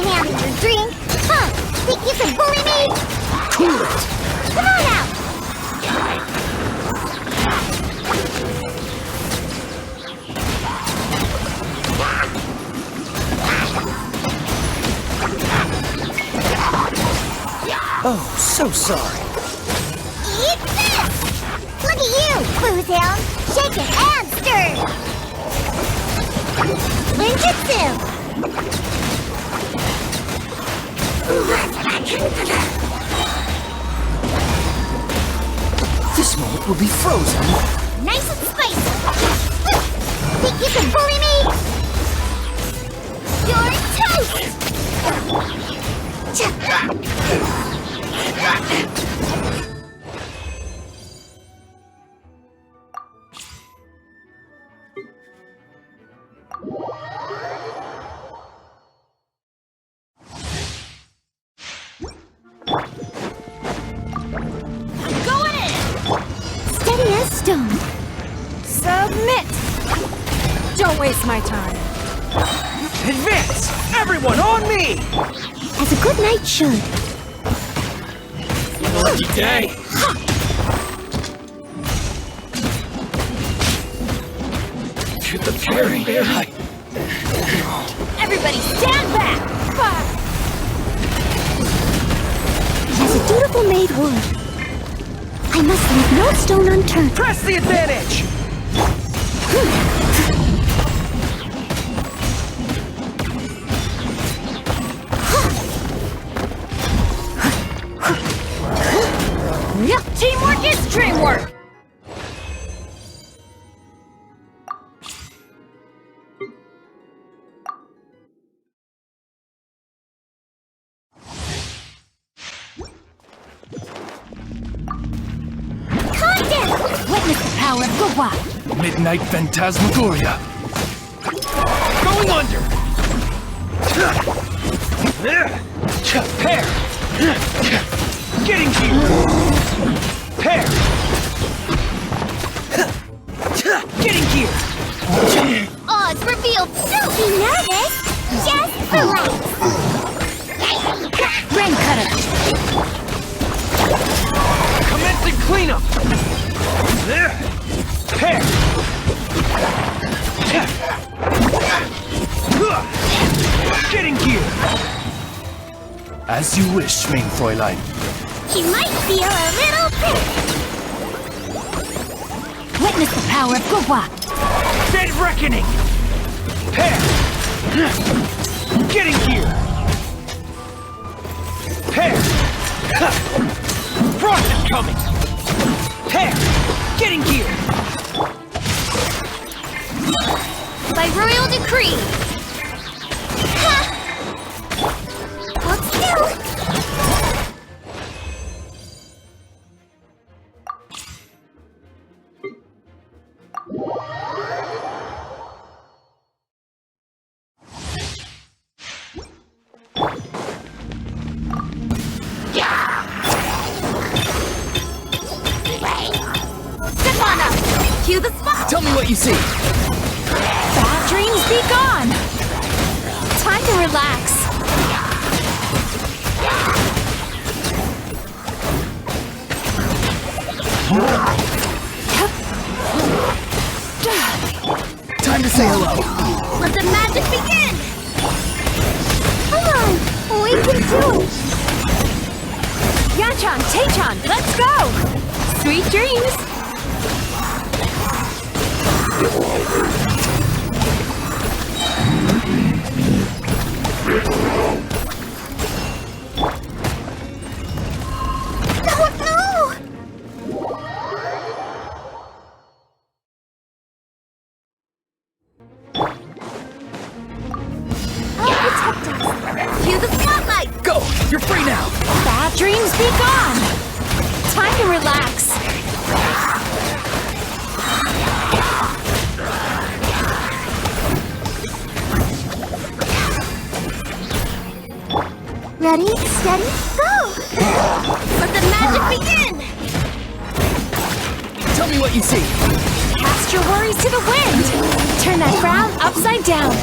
hand in your drink? Huh? Think you can bully me? Cool it! Come on out! Oh, so sorry. Eat this! Look at you, Booze Hound! Shaking and stirred! Ninjutsu! This moment will be frozen. Nice and spicy! Think you can bully me? You're toast! Going in! Steady as stone. Submit! Don't waste my time. Advance! Everyone on me! As a good knight should. Lucky day! To the parry! Everybody stand back! As a dutiful maid would. I must leave no stone unturned. Press the advantage! Teamwork is dreamwork! Witness the power of Gwa! Midnight Phantasmagoria! Going under! Pair! Getting here! Pair! Getting here! Odds revealed. Don't be nervous. Just relax. Rain cutter! Commencing cleanup! Pair! Getting here! As you wish, mein Fräulein. He might feel a little bit. Witness the power of Gwa! Dead reckoning! Pair! Getting here! Pair! Frost is coming! Pair! Getting here! By royal decree. Ha! Hold still. Step on up! Cue the spot! Tell me what you see! Bad dreams be gone! Time to relax. Time to say hello! Let the magic begin. Come on, we can do it. Yanchan, Taechan, let's go! Sweet dreams! Oh no! I'll protect us. Cue the spotlight! Go! You're free now! Bad dreams be gone! Time to relax. Ready, steady, go! Let the magic begin! Tell me what you see! Cast your worries to the wind! Turn that frown upside down.